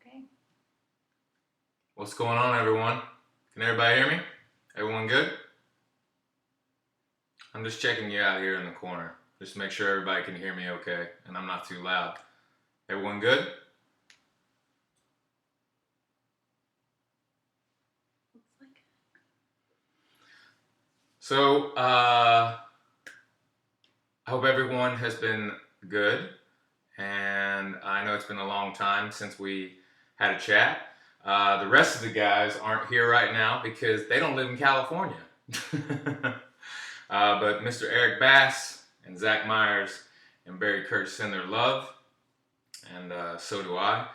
Okay. What's going on, everyone? Can everybody hear me? Everyone good? I'm just checking you out here in the corner. Just to make sure everybody can hear me okay and I'm not too loud. Everyone good? Looks like So, I hope everyone has been good. And I know it's been a long time since we had a chat. The rest of the guys aren't here right now because they don't live in California. But Mr. Eric Bass and Zac Myers and Barry Kurtz send their love, and so do I.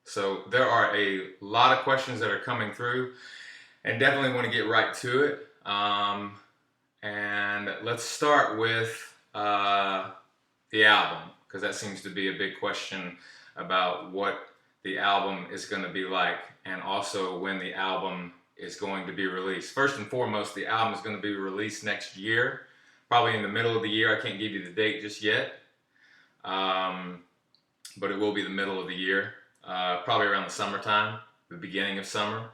So there are a lot of questions that are coming through, and definitely want to get right to it. And let's start with the album, because that seems to be a big question about what the album is going to be like, and also when the album is going to be released. First and foremost, the album is going to be released next year, probably in the middle of the year. I can't give you the date just yet, but it will be the middle of the year, probably around the summertime, the beginning of summer.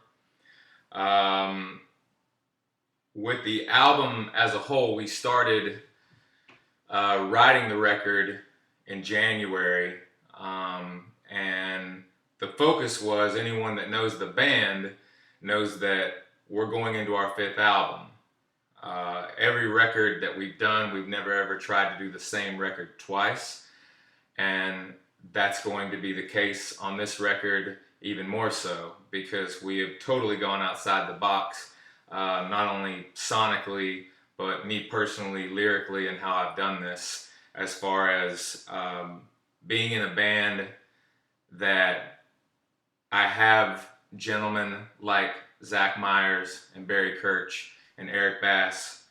With the album as a whole, we started writing the record in January, and the focus was, anyone that knows the band knows that we're going into our fifth album. Every record that we've done, we've never ever tried to do the same record twice, and that's going to be the case on this record even more so, because we have totally gone outside the box, not only sonically, but me personally, lyrically, and how I've done this, as far as being in a band that I have gentlemen like Zac Myers and Barry Kurtz and Eric Bass,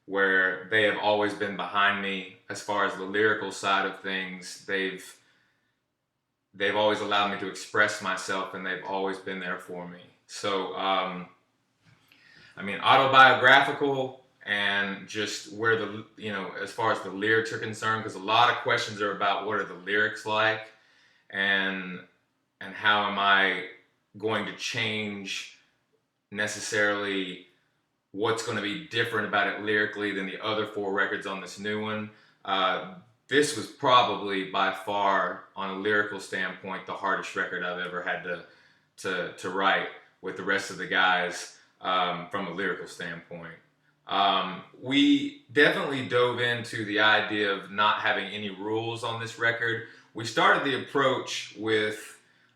where they have always been behind me as far as the lyrical side of things. They've always allowed me to express myself, and they've always been there for me. So, autobiographical, and just where the, as far as the lyrics are concerned, because a lot of questions are about what are the lyrics like, and how am I going to change necessarily what's going to be different about it lyrically than the other four records on this new one. This was probably by far, on a lyrical standpoint, the hardest record I've ever had to write with the rest of the guys, from a lyrical standpoint. We definitely dove into the idea of not having any rules on this record. We started the approach with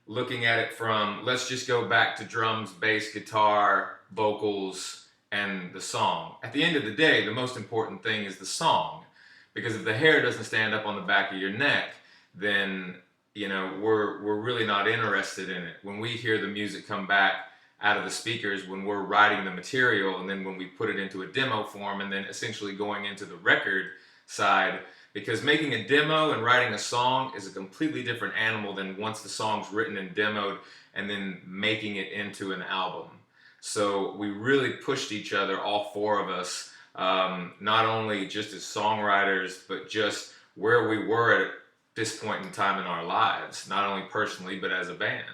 looking at it from, let's just go back to drums, bass, guitar, vocals, and the song. At the end of the day, the most important thing is the song, because if the hair doesn't stand up on the back of your neck, then we're really not interested in it. When we hear the music come back out of the speakers, when we're writing the material, and then when we put it into a demo form, and then essentially going into the record side, because making a demo and writing a song is a completely different animal than once the song's written and demoed and then making it into an album. So we really pushed each other, all four of us, not only just as songwriters, but just where we were at this point in time in our lives, not only personally, but as a band.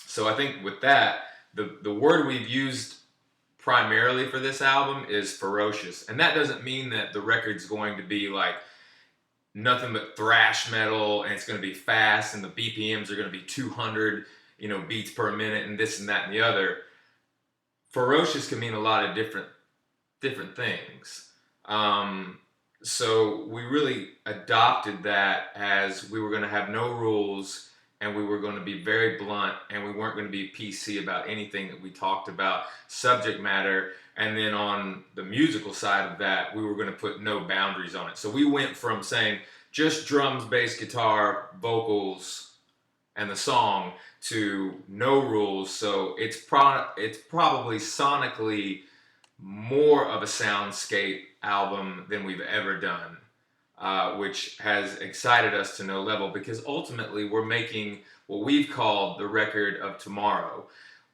So I think with that, the word we've used primarily for this album is ferocious. And that doesn't mean that the record's going to be like nothing but thrash metal, and it's going to be fast, and the BPMs are going to be 200, beats per minute, and this and that and the other. Ferocious can mean a lot of different things. So we really adopted that as we were going to have no rules, and we were going to be very blunt, and we weren't going to be PC about anything that we talked about, subject matter. And then on the musical side of that, we were going to put no boundaries on it. So we went from saying just drums, bass, guitar, vocals, and the song, to no rules. So it's probably sonically more of a soundscape album than we've ever done. Which has excited us to no level, because ultimately we're making what we've called the record of tomorrow.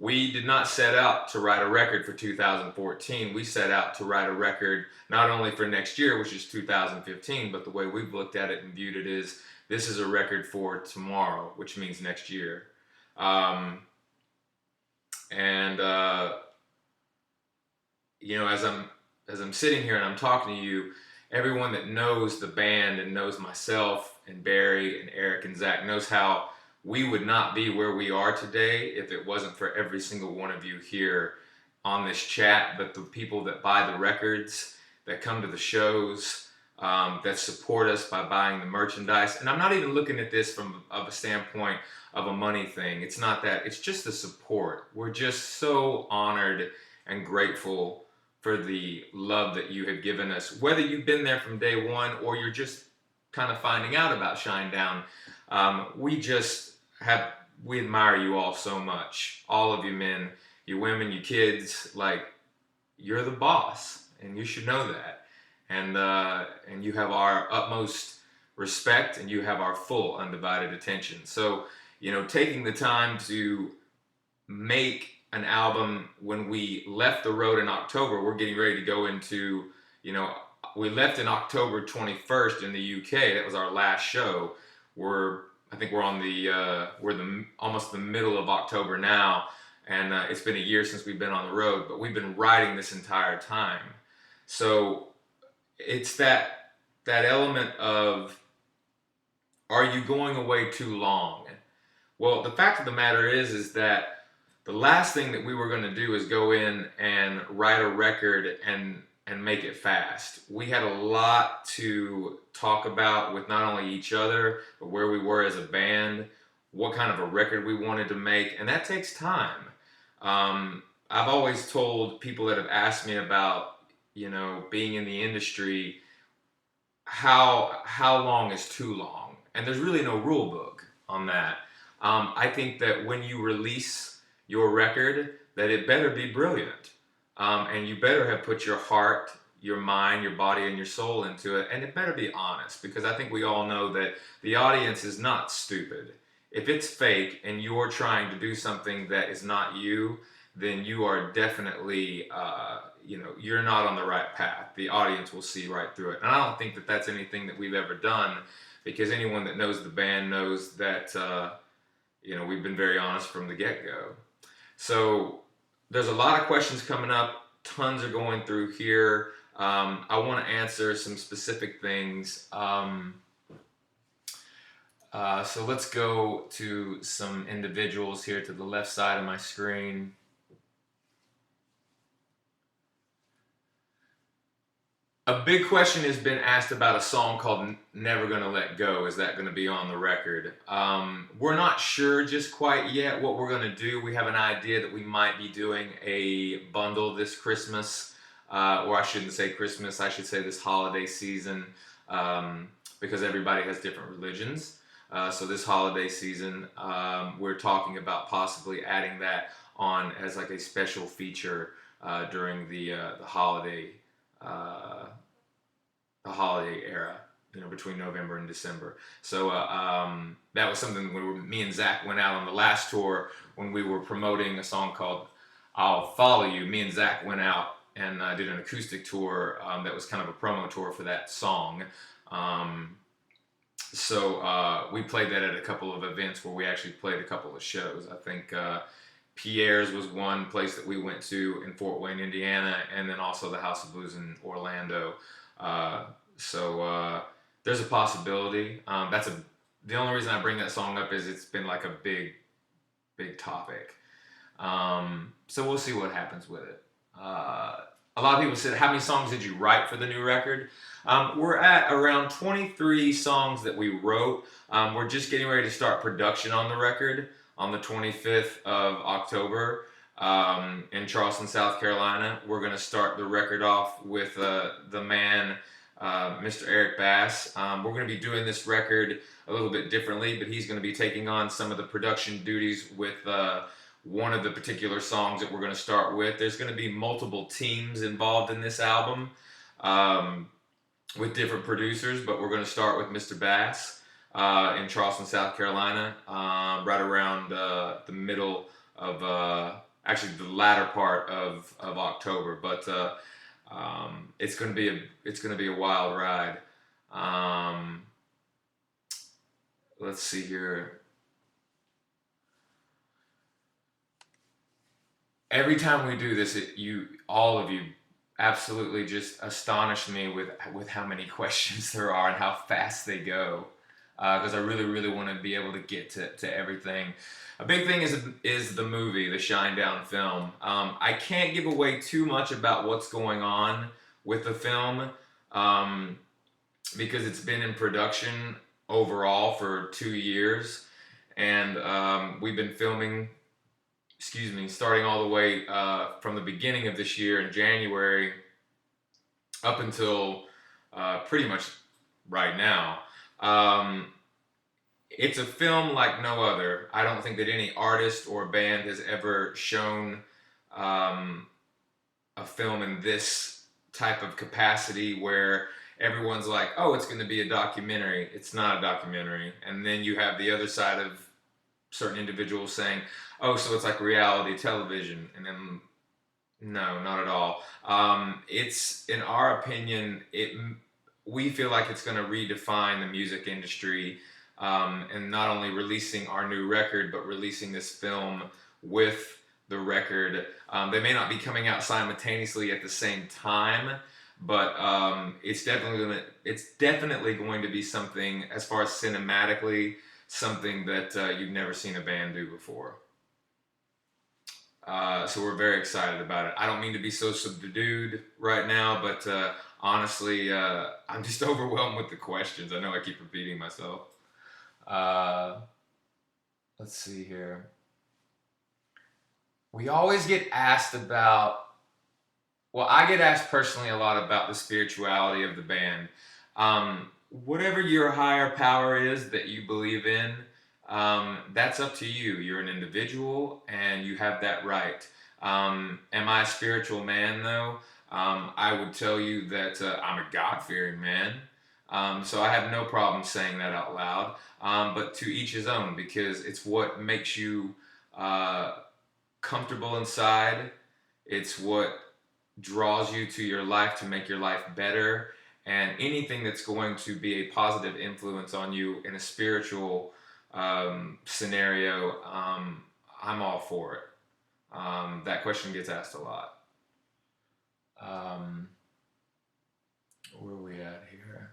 we did not set out to write a record for 2014. We set out to write a record not only for next year, which is 2015, but the way we've looked at it and viewed it is this is a record for tomorrow, which means next year. And you know, as I'm sitting here and I'm talking to you, everyone that knows the band and knows myself and Barry and Eric and Zach knows how we would not be where we are today if it wasn't for every single one of you here on this chat, but the people that buy the records, that come to the shows, that support us by buying the merchandise. And I'm not even looking at this from a standpoint of a money thing. It's not that. It's just the support. We're just so honored and grateful for the love that you have given us, whether you've been there from day one or you're just kind of finding out about Shinedown. We admire you all so much. All of you men, you women, you kids, like, you're the boss, and you should know that. And you have our utmost respect, and you have our full undivided attention. So, you know, taking the time to make an album when we left the road in October, we're getting ready to go into, you know, we left in October 21st in the UK. That was our last show. I think we're on almost the middle of October now, and it's been a year since we've been on the road, but we've been writing this entire time. So it's that element of, are you going away too long? Well, the fact of the matter is that the last thing that we were going to do is go in and write a record and make it fast. We had a lot to talk about with not only each other, but where we were as a band, what kind of a record we wanted to make, and that takes time. I've always told people that have asked me about, you know, being in the industry, how long is too long? And there's really no rule book on that. I think that when you release your record, that it better be brilliant. And you better have put your heart, your mind, your body, and your soul into it. And it better be honest, because I think we all know that the audience is not stupid. If it's fake and you're trying to do something that is not you, then you are definitely, you're not on the right path. The audience will see right through it. And I don't think that that's anything that we've ever done, because anyone that knows the band knows that, we've been very honest from the get-go. So there's a lot of questions coming up. Tons are going through here. I want to answer some specific things. So let's go to some individuals here to the left side of my screen. A big question has been asked about a song called Never Gonna Let Go. Is that going to be on the record? We're not sure just quite yet what we're going to do. We have an idea that we might be doing a bundle this Christmas, or I shouldn't say Christmas, I should say this holiday season, because everybody has different religions. So this holiday season, we're talking about possibly adding that on as like a special feature during the holiday era, between November and December. So that was something when me and Zach went out on the last tour when we were promoting a song called "I'll Follow You." Me and Zach went out and did an acoustic tour that was kind of a promo tour for that song. So we played that at a couple of events where we actually played a couple of shows. I think Pierre's was one place that we went to in Fort Wayne, Indiana, and then also the House of Blues in Orlando. So there's a possibility. The only reason I bring that song up is it's been like a big topic. So we'll see what happens with it. A lot of people said, how many songs did you write for the new record? We're at around 23 songs that we wrote. We're just getting ready to start production on the record on the 25th of October in Charleston, South Carolina. We're going to start the record off with the man, Mr. Eric Bass. We're going to be doing this record a little bit differently, but he's going to be taking on some of the production duties with one of the particular songs that we're going to start with. There's going to be multiple teams involved in this album with different producers, but we're going to start with Mr. Bass in Charleston, South Carolina, right around the middle of actually the latter part of October. But it's gonna be a wild ride. Um, let's see here. Every time we do this, all of you, absolutely just astonish me with how many questions there are and how fast they go. Because I really, really want to be able to get to everything. A big thing is the movie, the Shinedown Film. I can't give away too much about what's going on with the film um, because it's been in production overall for 2 years, and we've been filming, excuse me, starting all the way from the beginning of this year in January up until pretty much right now. Um, it's a film like no other. I don't think that any artist or band has ever shown um, a film in this type of capacity where everyone's like, oh, it's going to be a documentary. It's not a documentary. And then you have the other side of certain individuals saying, oh, so it's like reality television. And then, no, not at all. It's, in our opinion, we feel like it's going to redefine the music industry, and not only releasing our new record, but releasing this film with the record. They may not be coming out simultaneously at the same time, but it's definitely going to be something, as far as cinematically, something that you've never seen a band do before. So we're very excited about it. I don't mean to be so subdued right now, but honestly, I'm just overwhelmed with the questions. I know I keep repeating myself. Uh, let's see here. We always get asked about, well, I get asked personally a lot about the spirituality of the band. Whatever your higher power is that you believe in, that's up to you. You're an individual and you have that right. Am I a spiritual man though? I would tell you that I'm a God-fearing man. So I have no problem saying that out loud. But to each his own, because it's what makes you comfortable inside. It's what draws you to your life to make your life better. And anything that's going to be a positive influence on you in a spiritual scenario, I'm all for it. That question gets asked a lot. Where are we at here?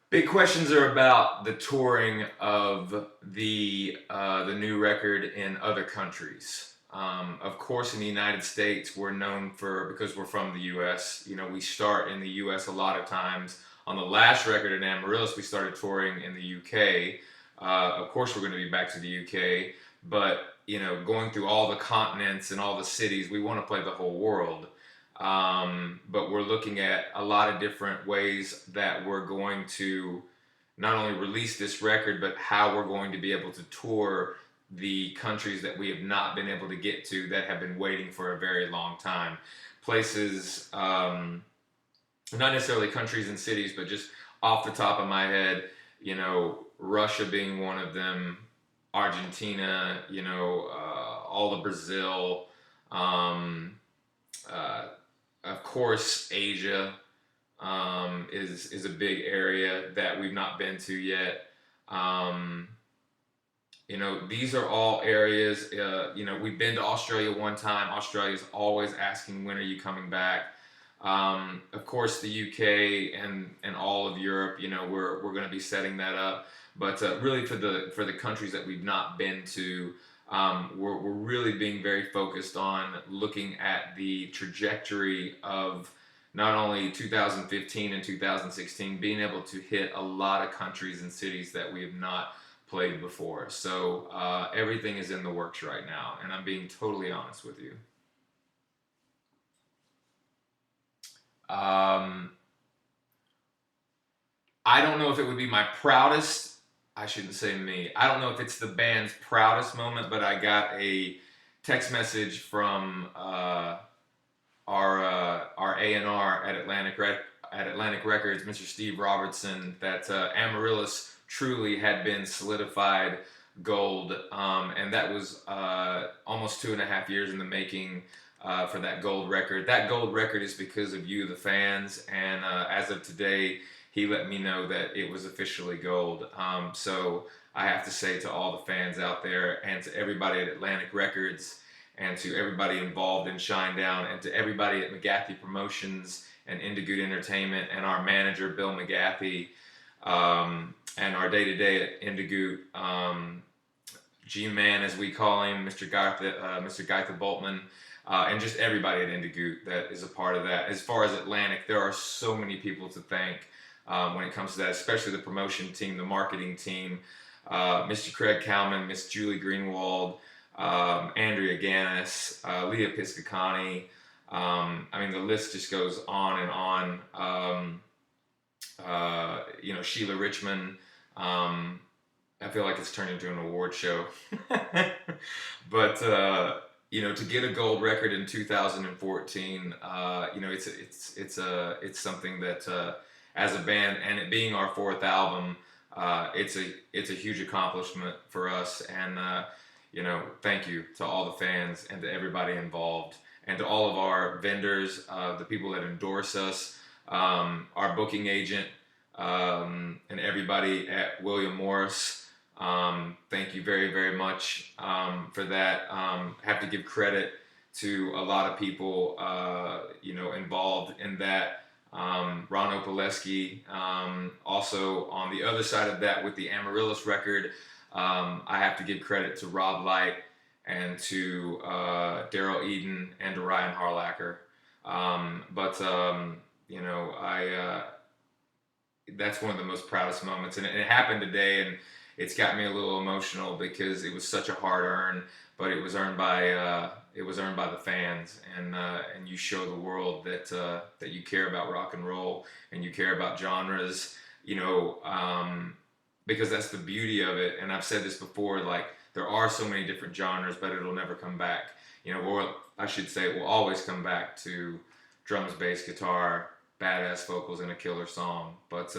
Big questions are about the touring of the new record in other countries. Of course, in the United States, we're known for, because we're from the U.S. You know, we start in the U.S. a lot of times. On the last record in Amaryllis, we started touring in the U.K. Of course, we're going to be back to the U.K. But you know, going through all the continents and all the cities, we want to play the whole world. But we're looking at a lot of different ways that we're going to not only release this record, but how we're going to be able to tour the countries that we have not been able to get to, that have been waiting for a very long time. Places, not necessarily countries and cities, but just off the top of my head, you know, Russia being one of them, Argentina, you know, all of Brazil, uh, of course, Asia is a big area that we've not been to yet. Um, you know, these are all areas. You know, we've been to Australia one time. Australia's always asking, when are you coming back? Of course, the UK and all of Europe. You know, we're going to be setting that up. But really, for the countries that we've not been to, we're really being very focused on looking at the trajectory of not only 2015 and 2016, being able to hit a lot of countries and cities that we have not played before. So everything is in the works right now, and I'm being totally honest with you. Um, I don't know if it would be my proudest. I shouldn't say me. I don't know if it's the band's proudest moment, but I got a text message from our A&R at Atlantic Records, Mr. Steve Robertson, that Amaryllis truly had been solidified gold, and that was almost 2.5 years in the making for that gold record. That gold record is because of you, the fans, and as of today, he let me know that it was officially gold. So I have to say to all the fans out there, and to everybody at Atlantic Records, and to everybody involved in Shinedown, and to everybody at McGathey Promotions and Indigood Entertainment, and our manager Bill McGathey, and our day-to-day at Indigood, G-Man as we call him, Mr. Gaitha Boltman, and just everybody at Indigood that is a part of that. As far as Atlantic, there are so many people to thank when it comes to that, especially the promotion team, the marketing team, Mr. Craig Kalman, Miss Julie Greenwald, Andrea Gannis, Leah Piscicani. I mean, the list just goes on and on. Sheila Richmond. I feel like it's turned into an award show. But, to get a gold record in 2014, it's something that, as a band, and it being our fourth album, it's a huge accomplishment for us. And, thank you to all the fans and to everybody involved, and to all of our vendors, the people that endorse us, our booking agent, and everybody at William Morris. Thank you very, very much for that. Have to give credit to a lot of people, involved in that. Ron Opaleski. Also, on the other side of that, with the Amaryllis record, I have to give credit to Rob Light and to Daryl Eden and to Ryan Harlacher. That's one of the most proudest moments, and it happened today, and it's got me a little emotional because it was such a hard earn, but it was earned by the fans, and you show the world that you care about rock and roll, and you care about genres, because that's the beauty of it. And I've said this before, like, there are so many different genres, but it'll never come back. Or I should say, it will always come back to drums, bass, guitar, badass vocals, and a killer song. But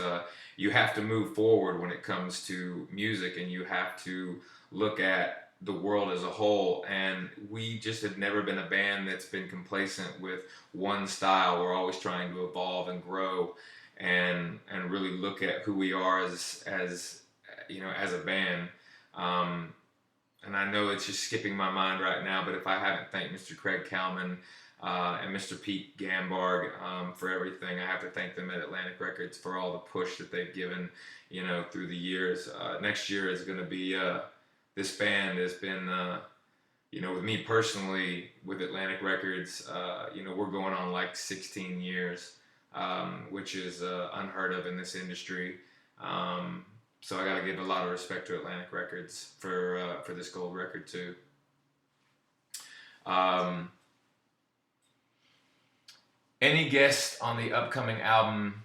you have to move forward when it comes to music, and you have to look at the world as a whole. And we just have never been a band that's been complacent with one style. We're always trying to evolve and grow, and really look at who we are as a band. And I know it's just skipping my mind right now, but if I haven't thanked Mr. Craig Kalman and Mr. Pete Gambarg for everything, I have to thank them at Atlantic Records for all the push that they've given, through the years. Next year is going to be, this band has been, with me personally, with Atlantic Records, we're going on like 16 years, which is unheard of in this industry. So I got to give a lot of respect to Atlantic Records for this gold record too. Any guests on the upcoming album?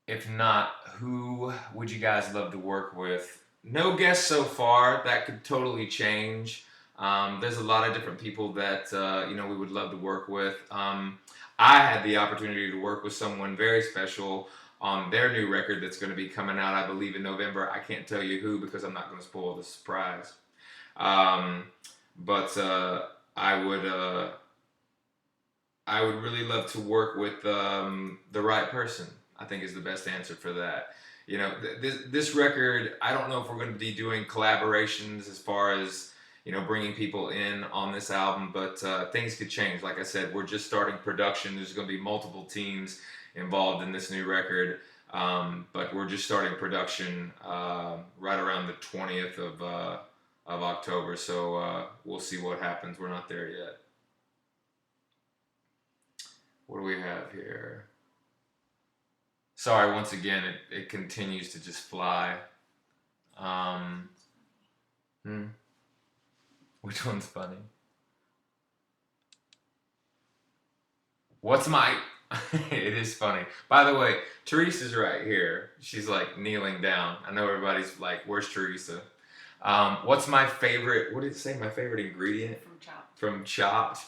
If not, who would you guys love to work with? No guests so far. That could totally change. There's a lot of different people that we would love to work with. I had the opportunity to work with someone very special on their new record that's going to be coming out, I believe, in November. I can't tell you who because I'm not going to spoil the surprise. But I would really love to work with the right person, I think, is the best answer for that. This record, I don't know if we're going to be doing collaborations as far as, bringing people in on this album, but things could change. Like I said, we're just starting production. There's going to be multiple teams involved in this new record, but we're just starting production right around the 20th of October, so we'll see what happens. We're not there yet. What do we have here? Sorry, once again, it continues to just fly. Which one's funny? What's my... It is funny. By the way, Teresa's right here. She's like kneeling down. I know everybody's like, where's Teresa? What's my favorite... What did it say? My favorite ingredient? From Chopped. From Chopped.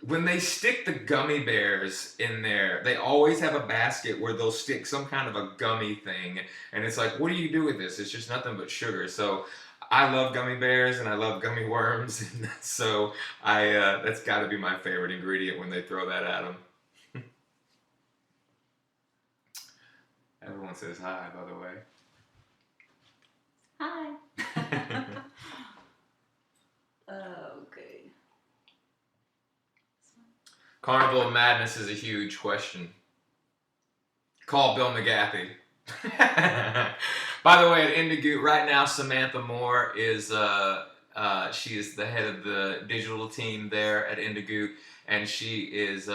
When they stick the gummy bears in there, they always have a basket where they'll stick some kind of a gummy thing. And it's like, what do you do with this? It's just nothing but sugar. So I love gummy bears and I love gummy worms, and so that's got to be my favorite ingredient when they throw that at them. Everyone says hi, by the way. Hi. Okay. Carnival Madness is a huge question. Call Bill McGathy. By the way, at Indigo right now, Samantha Moore is she is the head of the digital team there at Indigo, and she's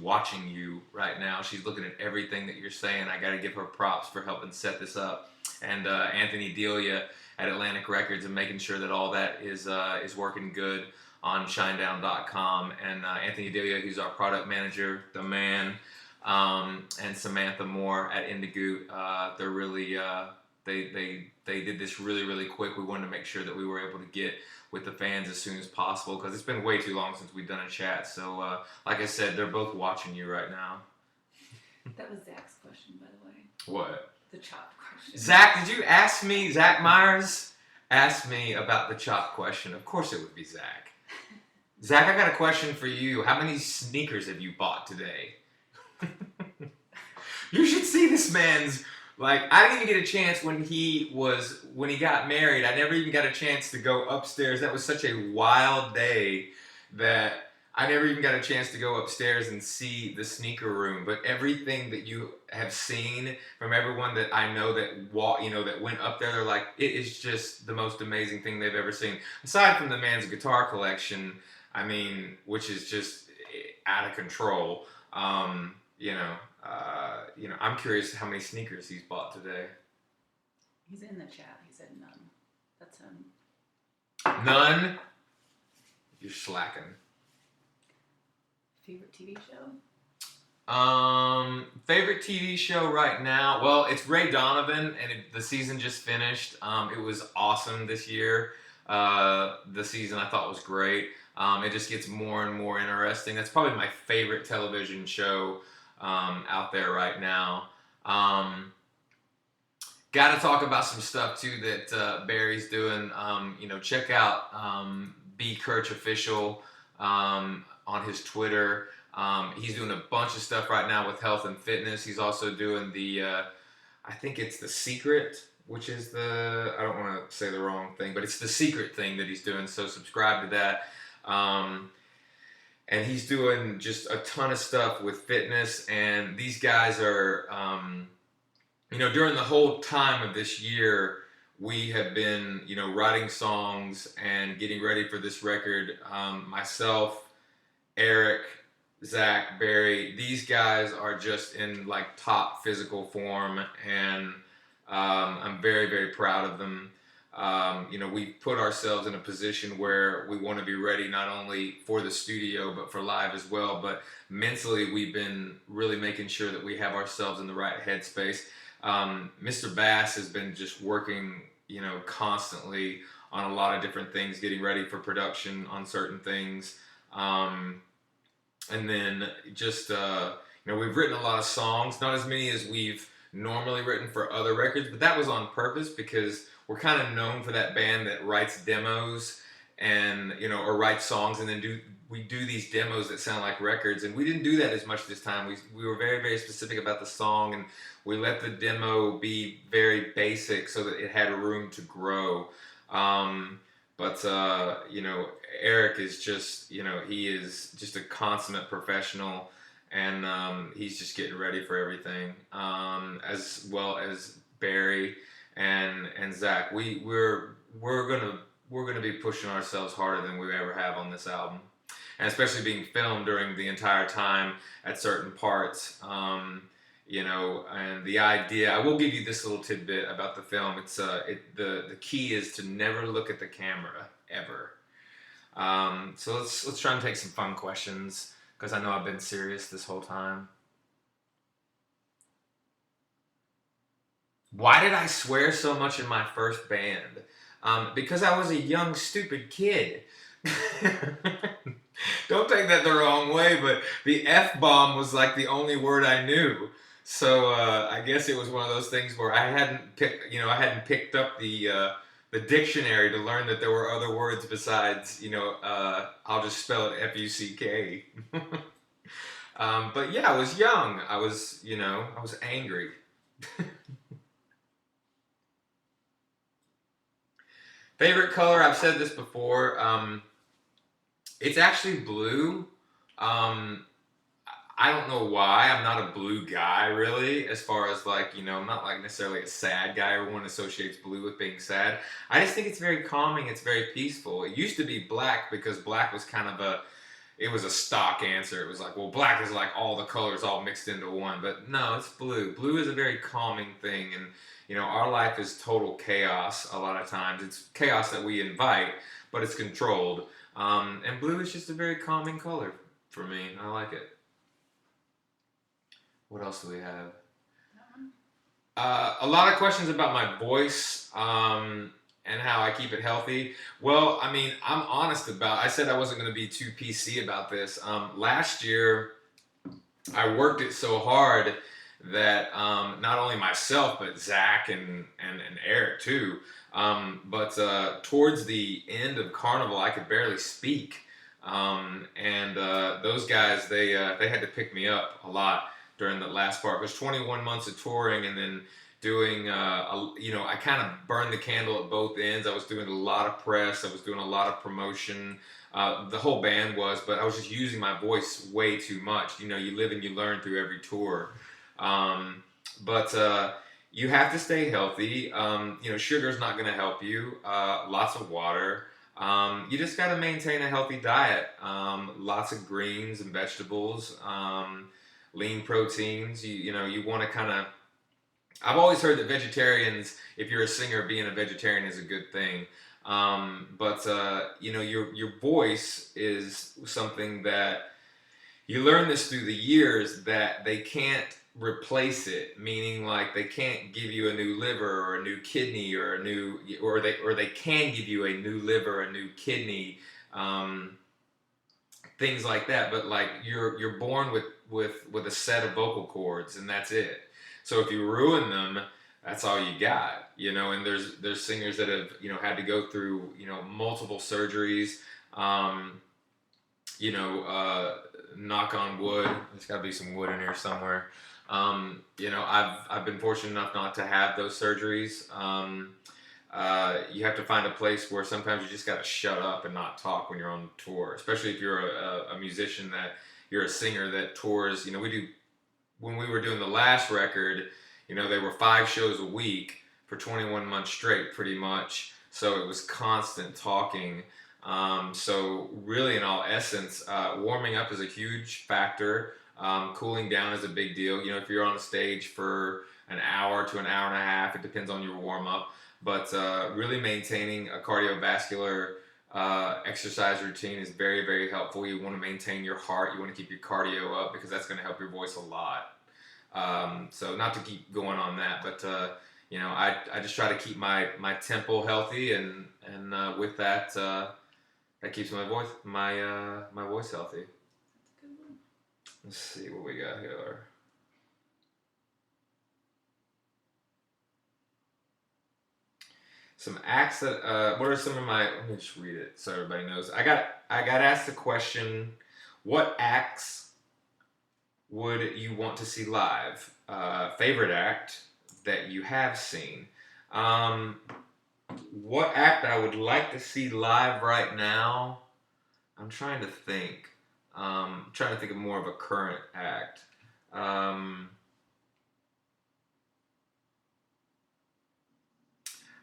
watching you right now. She's looking at everything that you're saying. I got to give her props for helping set this up, and Anthony Delia at Atlantic Records and making sure that all that is working good on Shinedown.com, and Anthony Delia, who's our product manager, the man. And Samantha Moore at Indigo, they're really they did this really quick. We wanted to make sure that we were able to get with the fans as soon as possible because it's been way too long since we've done a chat. So like I said, they're both watching you right now. That was Zach's question, by the way. What? The chop question. Zach, did you ask me? Zac Myers asked me about the chop question. Of course it would be Zach. Zach, I got a question for you. How many sneakers have you bought today? You should see this man's, like, I didn't even get a chance when he got married. I never even got a chance to go upstairs. That was such a wild day that I never even got a chance to go upstairs and see the sneaker room. But everything that you have seen from everyone that I know that went up there, they're like, it is just the most amazing thing they've ever seen. Aside from the man's guitar collection, I mean, which is just out of control. I'm curious how many sneakers he's bought today. He's in the chat. He said none. That's him. None? You're slacking. Favorite TV show? Favorite TV show right now? Well, it's Ray Donovan, and the season just finished. It was awesome this year. The season I thought was great. It just gets more and more interesting. That's probably my favorite television show out there right now. Got to talk about some stuff too that Barry's doing. Check out B Kirch Official on his Twitter. He's doing a bunch of stuff right now with health and fitness. He's also doing I think it's The Secret, which is I don't want to say the wrong thing, but it's The Secret thing that he's doing. So subscribe to that. And he's doing just a ton of stuff with fitness, and these guys are, during the whole time of this year, we have been, writing songs and getting ready for this record. Myself, Eric, Zach, Barry, these guys are just in like top physical form, and I'm very, very proud of them. We put ourselves in a position where we want to be ready not only for the studio but for live as well. But mentally, we've been really making sure that we have ourselves in the right headspace. Mr. Bass has been just working, constantly on a lot of different things, getting ready for production on certain things. And then just, we've written a lot of songs, not as many as we've normally written for other records, but that was on purpose because we're kind of known for that band that writes demos and, or writes songs and then we do these demos that sound like records. And we didn't do that as much this time. We were very, very specific about the song, and we let the demo be very basic so that it had room to grow. Eric is just, he is just a consummate professional, and he's just getting ready for everything, as well as Barry and Zach. We're gonna be pushing ourselves harder than we ever have on this album, and especially being filmed during the entire time at certain parts. And the idea, I will give you this little tidbit about the film. It's the key is to never look at the camera ever. So let's try and take some fun questions, because I know I've been serious this whole time. Why did I swear so much in my first band? Because I was a young, stupid kid. Don't take that the wrong way, but the FBomb was like the only word I knew. So I guess it was one of those things where I hadn't picked up the the dictionary to learn that there were other words besides, I'll just spell it Fuck. But yeah, I was young. I was angry. Favorite color? I've said this before. It's actually blue. Um, I don't know why. I'm not a blue guy, really, as far as like, I'm not like necessarily a sad guy. Everyone associates blue with being sad. I just think it's very calming. It's very peaceful. It used to be black because black was kind of it was a stock answer. It was like, well, black is like all the colors all mixed into one. But no, it's blue. Blue is a very calming thing. And, our life is total chaos a lot of times. It's chaos that we invite, but it's controlled. And blue is just a very calming color for me. I like it. What else do we have? A lot of questions about my voice and how I keep it healthy. Well, I mean, I said I wasn't going to be too PC about this. Last year, I worked it so hard that not only myself, but Zach and Eric too. But towards the end of Carnival, I could barely speak. And those guys, they had to pick me up a lot during the last part. It was 21 months of touring and then doing, I kind of burned the candle at both ends. I was doing a lot of press. I was doing a lot of promotion. The whole band was, but I was just using my voice way too much. You live and you learn through every tour. But you have to stay healthy. Sugar's not going to help you. Lots of water. You just got to maintain a healthy diet. Lots of greens and vegetables. Lean proteins. You want to kind of. I've always heard that vegetarians, if you're a singer, being a vegetarian is a good thing. But your voice is something that you learn this through the years that they can't replace it, meaning like they can't give you a new liver or a new kidney or they can give you a new liver, a new kidney, things like that. But like you're born with a set of vocal cords and that's it. So if you ruin them, that's all you got, and there's singers that have, had to go through, multiple surgeries, knock on wood. There's gotta be some wood in here somewhere. I've been fortunate enough not to have those surgeries. You have to find a place where sometimes you just gotta shut up and not talk when you're on tour, especially if you're a musician you're a singer that tours. When we were doing the last record, they were 5 shows a week for 21 months straight, pretty much. So it was constant talking. So really, in all essence, warming up is a huge factor. Cooling down is a big deal. If you're on a stage for an hour to an hour and a half, it depends on your warm up. But really maintaining a cardiovascular exercise routine is very, very helpful. You want to maintain your heart. You want to keep your cardio up because that's going to help your voice a lot. So not to keep going on that, but I just try to keep my tempo healthy, and with that, that keeps my voice healthy. Let's see what we got here. Some acts that what are some of my? Let me just read it so everybody knows. I got asked the question, what acts would you want to see live? Favorite act that you have seen. What act I would like to see live right now? I'm trying to think. Trying to think of more of a current act.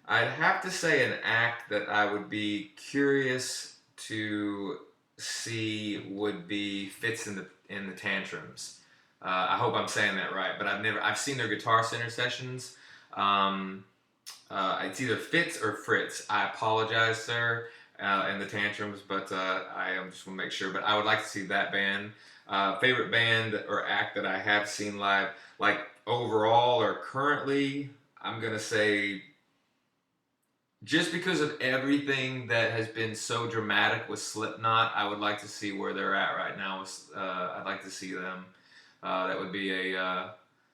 I'd have to say an act that I would be curious to see would be Fits in the Tantrums. I hope I'm saying that right, but I've seen their Guitar Center sessions. It's either Fitz or Fritz. I apologize, sir, and the Tantrums, but I just want to make sure. But I would like to see that band. Favorite band or act that I have seen live, like overall or currently, I'm gonna say, just because of everything that has been so dramatic with Slipknot, I would like to see where they're at right now. I'd like to see them. That would be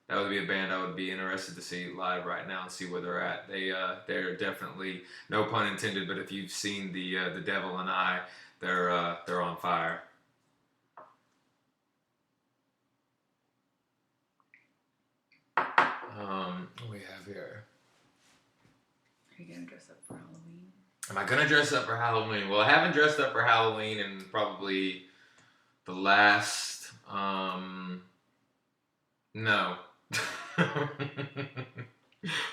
That would be a band I would be interested to see live right now and see where they're at. They're definitely, no pun intended, but if you've seen the Devil and I, they're on fire. What do we have here? Are you gonna dress up for Halloween? Am I gonna dress up for Halloween? Well, I haven't dressed up for Halloween in probably the last no.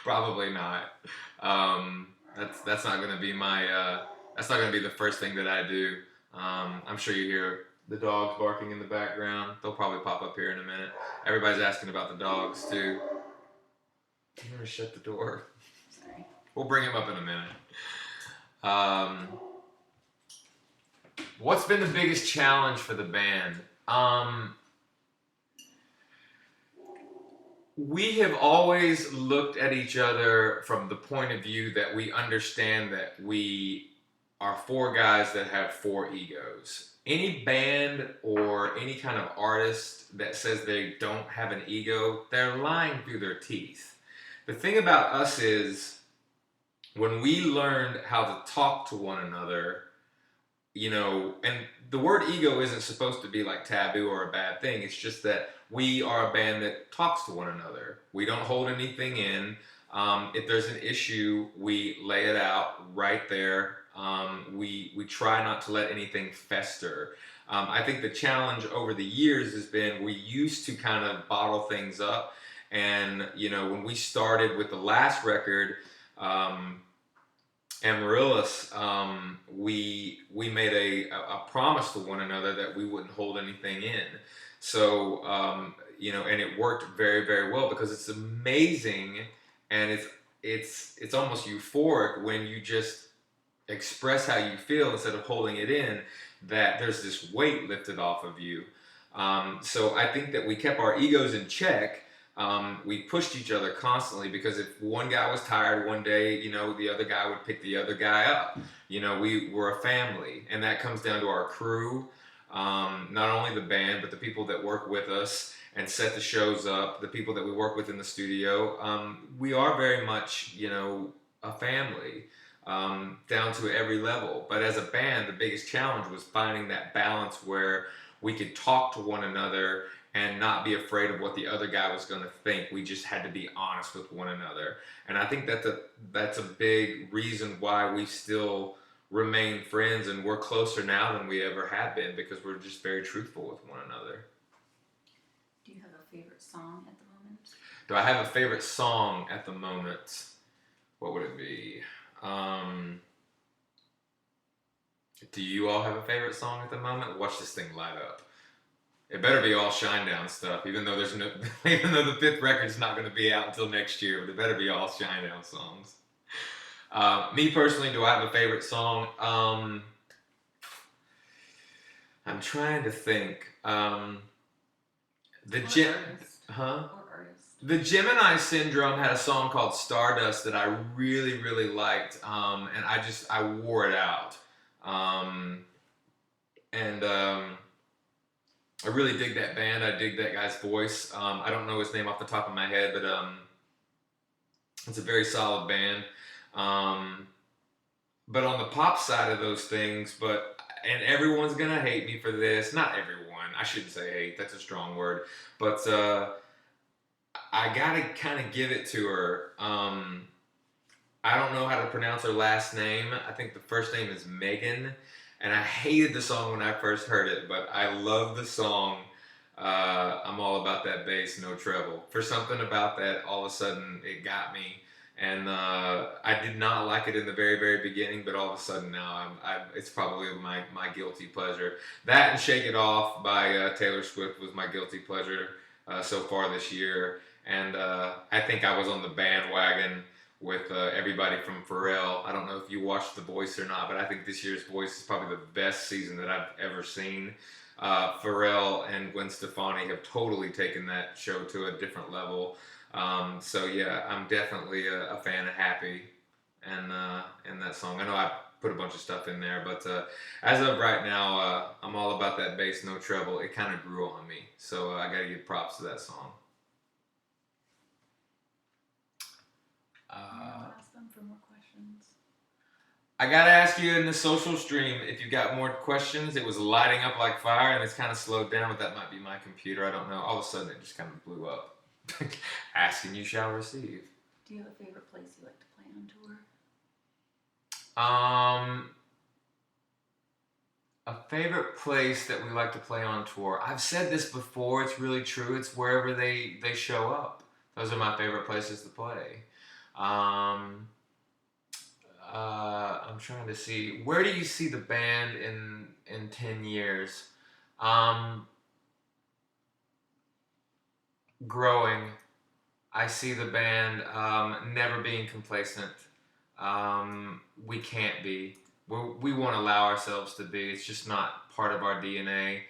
Probably not. That's not gonna be my that's not gonna be the first thing that I do. I'm sure you hear the dogs barking in the background. They'll probably pop up here in a minute. Everybody's asking about the dogs too. I'm gonna shut the door. Sorry. We'll bring him up in a minute. What's been the biggest challenge for the band? We have always looked at each other from the point of view that we understand that we are four guys that have four egos. Any band or any kind of artist that says they don't have an ego, they're lying through their teeth. The thing about us is, when we learned how to talk to one another, you know, and the word ego isn't supposed to be like taboo or a bad thing. It's just that we are a band that talks to one another. We don't hold anything in. If there's an issue, we lay it out right there. We try not to let anything fester. I think the challenge over the years has been, we used to kind of bottle things up. And, you know, when we started with the last record, Amaryllis, we made a promise to one another that we wouldn't hold anything in. So, you know, and it worked very, very well, because it's amazing, and it's almost euphoric when you just express how you feel instead of holding it in, that there's this weight lifted off of you. So I think that we kept our egos in check. We pushed each other constantly, because if one guy was tired one day, you know, the other guy would pick the other guy up. You know, we were a family, and that comes down to our crew. Not only the band, but the people that work with us and set the shows up, the people that we work with in the studio. We are very much, you know, a family, down to every level. But as a band, the biggest challenge was finding that balance where we could talk to one another and not be afraid of what the other guy was going to think. We just had to be honest with one another. And I think that's a big reason why we still remain friends, and we're closer now than we ever have been, because we're just very truthful with one another. Do you have a favorite song at the moment? Do I have a favorite song at the moment? What would it be? Do you all have a favorite song at the moment? Watch this thing light up. It better be all Shinedown stuff, even though even though the fifth record's not going to be out until next year, but it better be all Shinedown songs. Me personally, do I have a favorite song? I'm trying to think. The Gemini Syndrome had a song called Stardust that I really, really liked, and I wore it out. I really dig that band. I dig that guy's voice. I don't know his name off the top of my head, but it's a very solid band. But on the pop side of those things, and everyone's gonna hate me for this. Not everyone. I shouldn't say hate. That's a strong word. But I gotta kind of give it to her. I don't know how to pronounce her last name. I think the first name is Megan. And I hated the song when I first heard it, but I love the song. I'm all about that bass, no treble. For something about that, all of a sudden it got me. And I did not like it in the very, very beginning, but all of a sudden now it's probably my guilty pleasure. That and Shake It Off by Taylor Swift was my guilty pleasure so far this year. And I think I was on the bandwagon with everybody from Pharrell. I don't know if you watched The Voice or not, but I think this year's Voice is probably the best season that I've ever seen. Pharrell and Gwen Stefani have totally taken that show to a different level. So yeah, I'm definitely a fan of Happy and that song. I know I put a bunch of stuff in there, but as of right now, I'm all about that bass, no treble. It kind of grew on me, so I gotta give props to that song. I'll ask them for more questions. I gotta ask you in the social stream if you got more questions. It was lighting up like fire and it's kind of slowed down, but that might be my computer. I don't know. All of a sudden it just kind of blew up. Asking you shall receive. Do you have a favorite place you like to play on tour? A favorite place that we like to play on tour. I've said this before. It's really true. It's wherever they show up. Those are my favorite places to play. I'm trying to see. Where do you see the band in 10 years? Growing. I see the band never being complacent. We can't be. We won't allow ourselves to be. It's just not part of our DNA.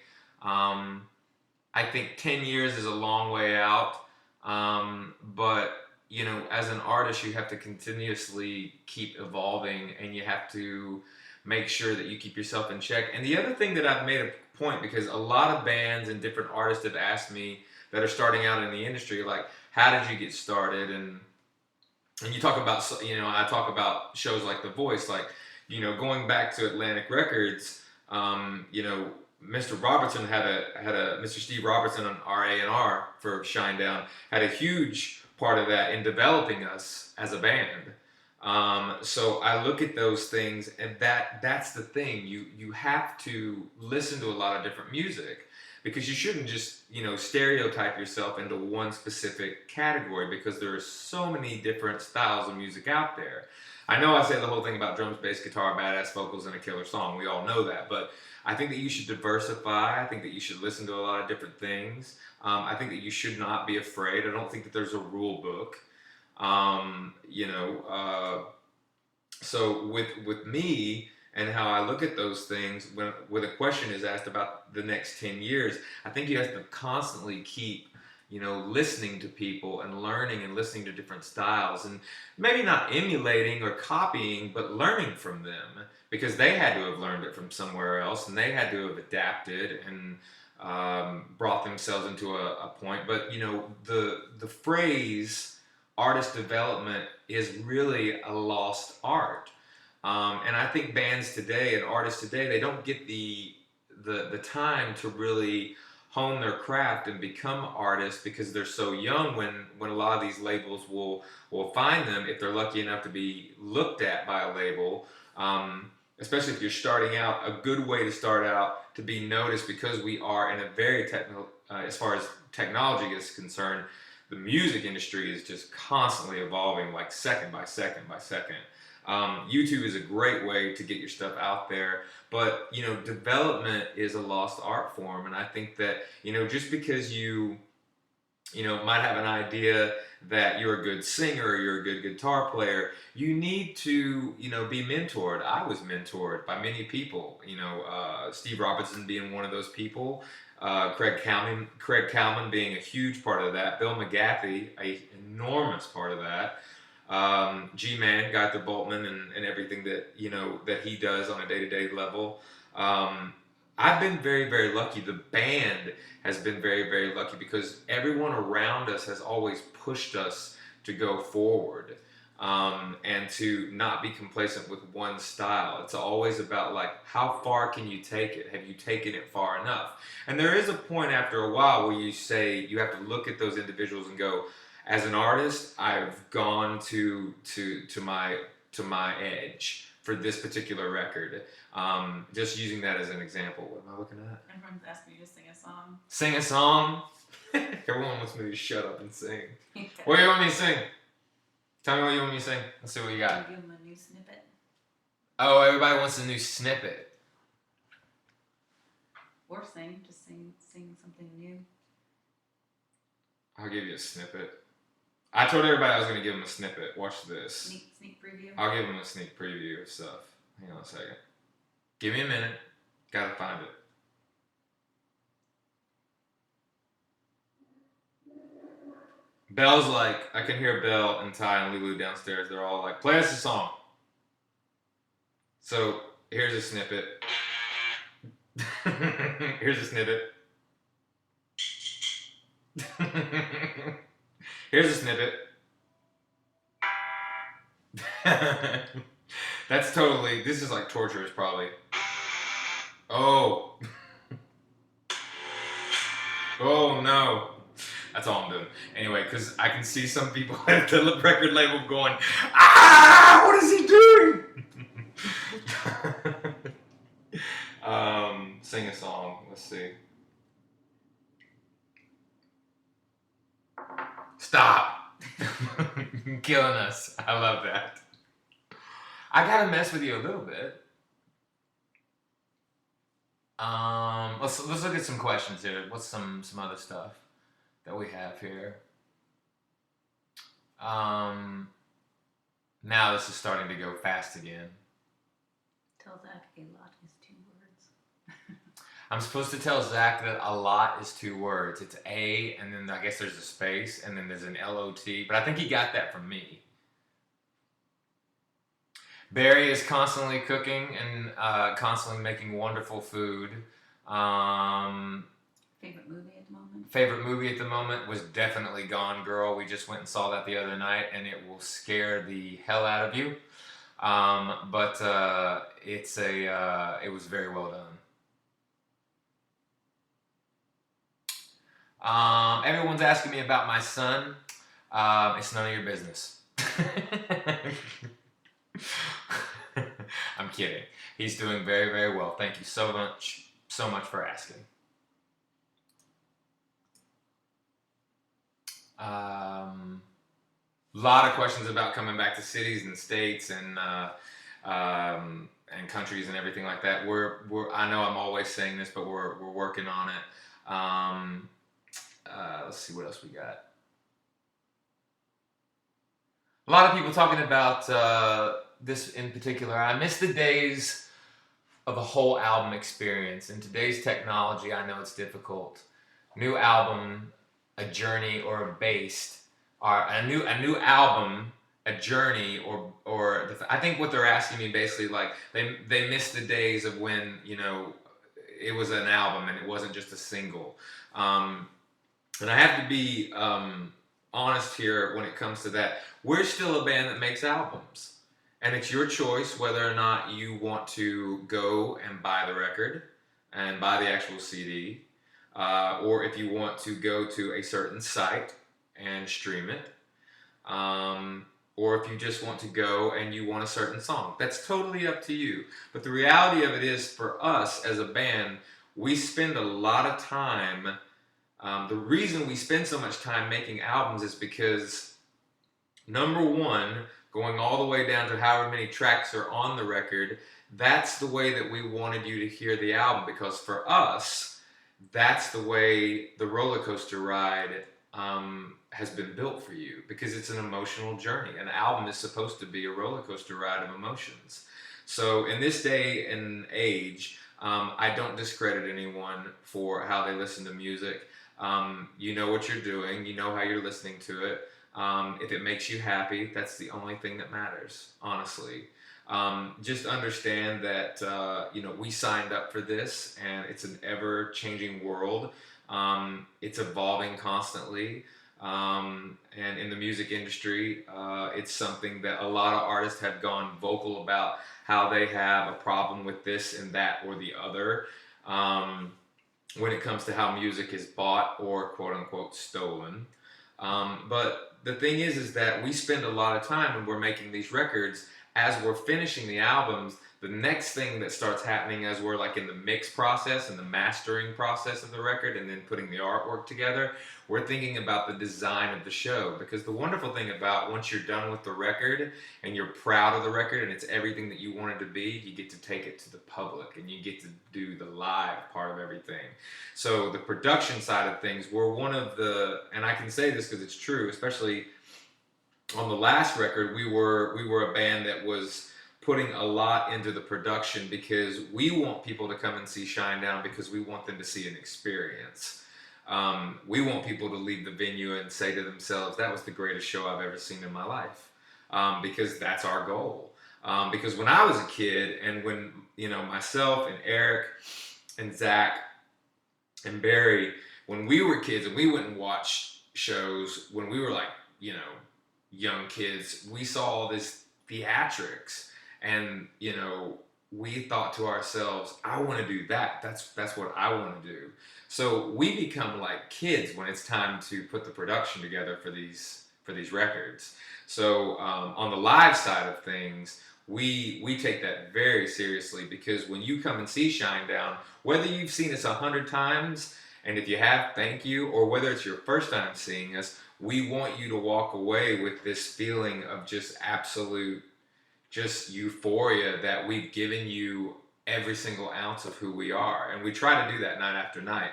I think 10 years is a long way out, but you know, as an artist, you have to continuously keep evolving, and you have to make sure that you keep yourself in check. And the other thing that I've made a point, because a lot of bands and different artists have asked me that are starting out in the industry, like, how did you get started? And you talk about, you know, I talk about shows like The Voice, like, you know, going back to Atlantic Records, you know, Mr. Robertson had a Mr. Steve Robertson on R&R for Shinedown had a huge part of that in developing us as a band. So I look at those things, and that's the thing. You have to listen to a lot of different music, because you shouldn't just, you know, stereotype yourself into one specific category, because there are so many different styles of music out there. I know I say the whole thing about drums, bass, guitar, badass vocals, and a killer song. We all know that, but I think that you should diversify. I think that you should listen to a lot of different things. I think that you should not be afraid. I don't think that there's a rule book. You know, so with me and how I look at those things, when a question is asked about the next 10 years, I think you have to constantly keep, you know, listening to people and learning and listening to different styles, and maybe not emulating or copying, but learning from them, because they had to have learned it from somewhere else, and they had to have adapted and brought themselves into a point. But you know, the phrase artist development is really a lost art, and I think bands today and artists today, they don't get the time to really hone their craft and become artists, because they're so young when a lot of these labels will find them, if they're lucky enough to be looked at by a label. Especially if you're starting out, a good way to start out to be noticed, because we are in a very technical, as far as technology is concerned, the music industry is just constantly evolving, like second by second by second. YouTube is a great way to get your stuff out there, but you know, development is a lost art form, and I think that, you know, just because you know, might have an idea that you're a good singer or you're a good guitar player, you need to, you know, be mentored. I was mentored by many people, you know, Steve Robertson being one of those people, Craig Kalman being a huge part of that, Bill McGathy, an enormous part of that, G-Man, Gunther Boltman, and everything that, you know, that he does on a day-to-day level. I've been very, very lucky. The band has been very, very lucky, because everyone around us has always pushed us to go forward, and to not be complacent with one style. It's always about, like, how far can you take it? Have you taken it far enough? And there is a point after a while where you say, you have to look at those individuals and go, as an artist, I've gone to my edge for this particular record. Just using that as an example. What am I looking at? Everyone's asking you to sing a song. Sing a song? Everyone wants me to shut up and sing. What do you want me to sing? Tell me what you want me to sing. Let's see what you got. I'll give them a new snippet. Oh, everybody wants a new snippet. Or just sing something new. I'll give you a snippet. I told everybody I was going to give them a snippet. Watch this. Sneak preview. I'll give them a sneak preview of stuff. Hang on a second. Give me a minute. Gotta find it. Belle's like, I can hear Belle and Ty and Lulu downstairs. They're all like, play us a song. So here's a snippet. Here's a snippet. Here's a snippet. That's totally, this is like torturous probably. Oh. Oh no. That's all I'm doing. Anyway, because I can see some people at the record label going, ah, what is he doing? Sing a song. Let's see. Stop. Killing us. I love that. I gotta mess with you a little bit. Let's look at some questions here. What's some other stuff that we have here? Now this is starting to go fast again. Tell Zac a lot is 2 words. I'm supposed to tell Zac that a lot is 2 words. It's A, and then I guess there's a space, and then there's an LOT. But I think he got that from me. Barry is constantly cooking and constantly making wonderful food. Favorite movie at the moment? Favorite movie at the moment was definitely Gone Girl. We just went and saw that the other night, and it will scare the hell out of you. But it was very well done. Everyone's asking me about my son. It's none of your business. I'm kidding. He's doing very, very well. Thank you so much for asking. Lot of questions about coming back to cities and states and countries and everything like that. I know I'm always saying this, but we're working on it. Let's see what else we got. A lot of people talking about this in particular. I miss the days of a whole album experience. In today's technology, I know it's difficult. New album, a journey, or a based, or a new album, a journey, I think what they're asking me basically, like they miss the days of when it was an album and it wasn't just a single. And I have to be honest here when it comes to that. We're still a band that makes albums. And it's your choice whether or not you want to go and buy the record and buy the actual CD, or if you want to go to a certain site and stream it, or if you just want to go and you want a certain song. That's totally up to you. But the reality of it is, for us as a band, we spend a lot of time. The reason we spend so much time making albums is because, number one, going all the way down to however many tracks are on the record, that's the way that we wanted you to hear the album, because for us, that's the way the roller coaster ride has been built for you, because it's an emotional journey. An album is supposed to be a roller coaster ride of emotions. So in this day and age, I don't discredit anyone for how they listen to music. You know what you're doing, you know how you're listening to it. If it makes you happy, that's the only thing that matters, honestly. Just understand that, we signed up for this, and it's an ever-changing world. It's evolving constantly. And in the music industry, it's something that a lot of artists have gone vocal about, how they have a problem with this and that or the other. When it comes to how music is bought or quote-unquote stolen. But the thing is that we spend a lot of time when we're making these records, as we're finishing the albums, the next thing that starts happening as we're like in the mix process and the mastering process of the record and then putting the artwork together, we're thinking about the design of the show. Because the wonderful thing about once you're done with the record and you're proud of the record and it's everything that you want it to be, you get to take it to the public and you get to do the live part of everything. So the production side of things, we're one of the, and I can say this because it's true, especially on the last record, we were a band that was putting a lot into the production, because we want people to come and see Shinedown because we want them to see an experience. We want people to leave the venue and say to themselves, that was the greatest show I've ever seen in my life, because that's our goal. Because when I was a kid, and when myself and Eric and Zac and Barry, when we were kids and we went and watched shows when we were like young kids, we saw all this theatrics. And, you know, we thought to ourselves, I want to do that. That's what I want to do. So we become like kids when it's time to put the production together for these records. So on the live side of things, we take that very seriously, because when you come and see Shinedown, whether you've seen us 100 times, and if you have, thank you, or whether it's your first time seeing us, we want you to walk away with this feeling of just absolute, just euphoria that we've given you every single ounce of who we are. And we try to do that night after night,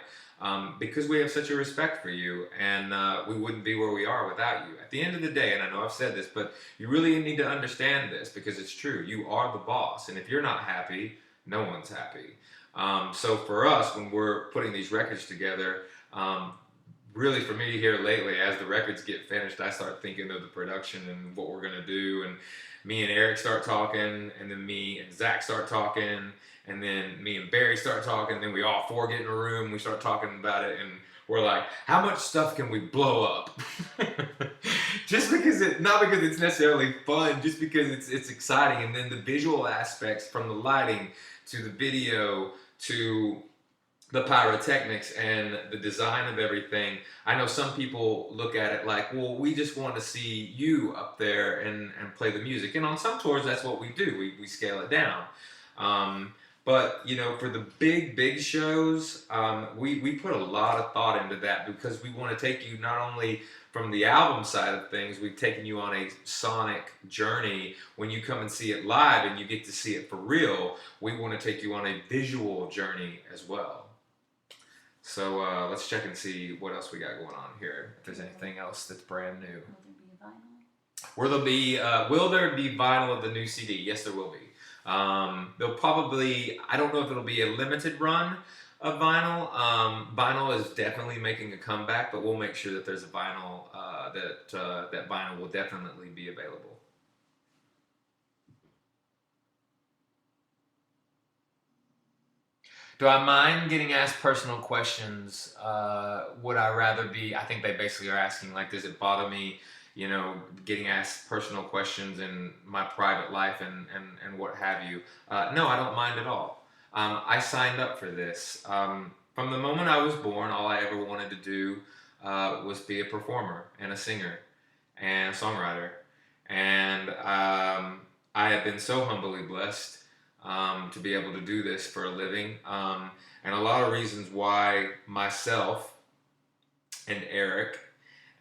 because we have such a respect for you, and we wouldn't be where we are without you. At the end of the day, and I know I've said this, but you really need to understand this, because it's true. You are the boss, and if you're not happy, no one's happy. So for us, when we're putting these records together, really for me here lately, as the records get finished, I start thinking of the production and what we're gonna do, and me and Eric start talking, and then me and Zac start talking, and then me and Barry start talking, and then we all four get in a room, we start talking about it, and we're like, how much stuff can we blow up? Just because not because it's necessarily fun, just because it's exciting. And then the visual aspects, from the lighting to the video to the pyrotechnics and the design of everything. I know some people look at it like, well, we just want to see you up there and play the music. And on some tours, that's what we do. We scale it down. But, you know, for the big shows, we put a lot of thought into that, because we want to take you not only from the album side of things, we've taken you on a sonic journey. When you come and see it live and you get to see it for real, we want to take you on a visual journey as well. So let's check and see what else we got going on here. If there's anything else that's brand new. Will there be vinyl of the new CD? Yes, there will be. They'll probably, I don't know if it'll be a limited run of vinyl. Vinyl is definitely making a comeback, but we'll make sure that there's a vinyl, that vinyl will definitely be available. Do I mind getting asked personal questions? Would I rather be, I think they basically are asking, like, does it bother me, you know, getting asked personal questions in my private life and what have you? No, I don't mind at all. I signed up for this. From the moment I was born, all I ever wanted to do was be a performer and a singer and a songwriter. And I have been so humbly blessed to be able to do this for a living. And a lot of reasons why myself and Eric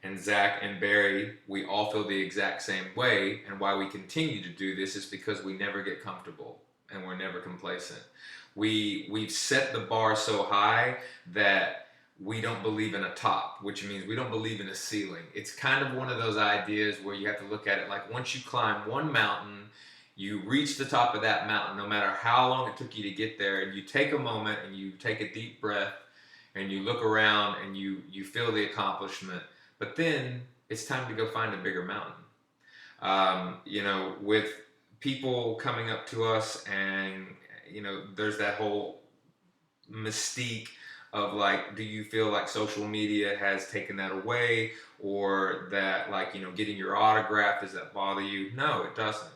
and Zac and Barry, we all feel the exact same way, and why we continue to do this is because we never get comfortable and we're never complacent. We've set the bar so high that we don't believe in a top, which means we don't believe in a ceiling. It's kind of one of those ideas where you have to look at it like, once you climb one mountain, you reach the top of that mountain, no matter how long it took you to get there, and you take a moment and you take a deep breath and you look around and you feel the accomplishment. But then it's time to go find a bigger mountain. You know, with people coming up to us, and, you know, there's that whole mystique of like, do you feel like social media has taken that away, or that, like, you know, getting your autograph, does that bother you? No, it doesn't.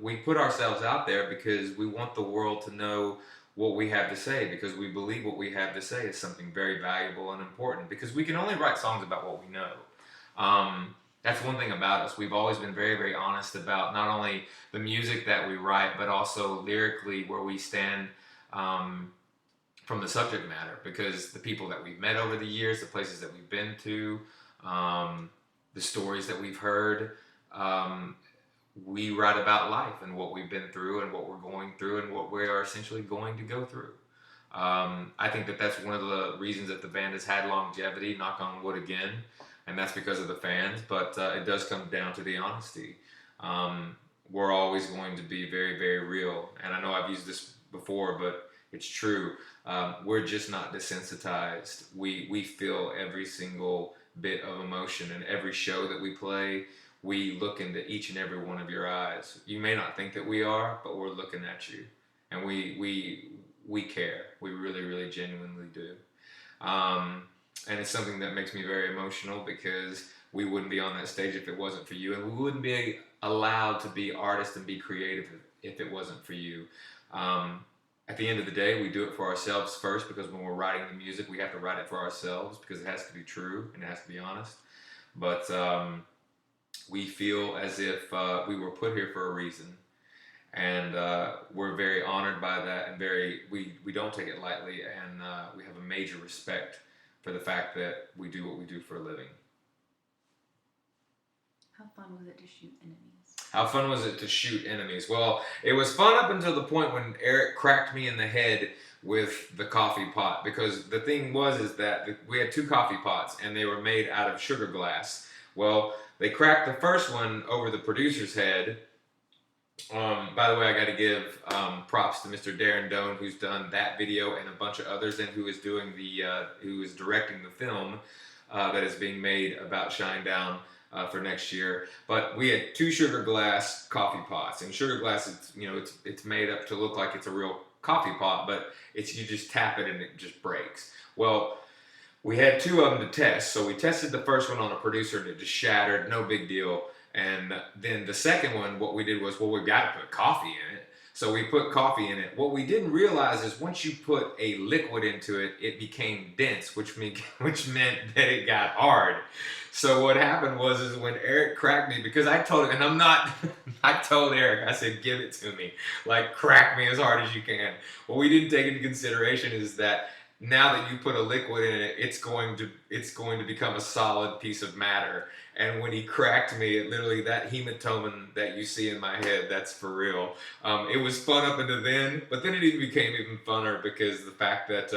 We put ourselves out there because we want the world to know what we have to say, because we believe what we have to say is something very valuable and important, because we can only write songs about what we know. That's one thing about us. We've always been very, very honest about not only the music that we write, but also lyrically where we stand from the subject matter, because the people that we've met over the years, the places that we've been to, the stories that we've heard, we write about life and what we've been through and what we're going through and what we are essentially going to go through. I think that that's one of the reasons that the band has had longevity, knock on wood again, and that's because of the fans, but it does come down to the honesty. We're always going to be very, very real, and I know I've used this before, but it's true. We're just not desensitized. We feel every single bit of emotion, and every show that we play, we look into each and every one of your eyes. You may not think that we are, but we're looking at you, and we care. We really, genuinely do. And it's something that makes me very emotional, because we wouldn't be on that stage if it wasn't for you, and we wouldn't be allowed to be artists and be creative if it wasn't for you. At the end of the day, we do it for ourselves first, because when we're writing the music, we have to write it for ourselves because it has to be true and it has to be honest. But we feel as if we were put here for a reason, and we're very honored by that, and we don't take it lightly, and we have a major respect for the fact that we do what we do for a living. How fun was it to shoot enemies? How fun was it to shoot enemies? Well, it was fun up until the point when Eric cracked me in the head with the coffee pot, because the thing is that we had 2 coffee pots and they were made out of sugar glass. Well, they cracked the first one over the producer's head. By the way, I got to give props to Mr. Darren Doan, who's done that video and a bunch of others, and who is directing the film that is being made about Shinedown for next year. But we had 2 sugar glass coffee pots, and sugar glass, it's made up to look like it's a real coffee pot, but you just tap it and it just breaks. Well, we had 2 of them to test, so we tested the first one on a producer and it just shattered, no big deal. And then the second one, what we did was, well, we've got to put coffee in it. So we put coffee in it. What we didn't realize is once you put a liquid into it, it became dense, which meant that it got hard. So what happened is when Eric cracked me, because I told him, and I told Eric, I said, give it to me. Like, crack me as hard as you can. What we didn't take into consideration is that now that you put a liquid in it, it's going to become a solid piece of matter. And when he cracked me, it literally, that hematoma that you see in my head, that's for real. It was fun up until then, but then it became even funner because the fact that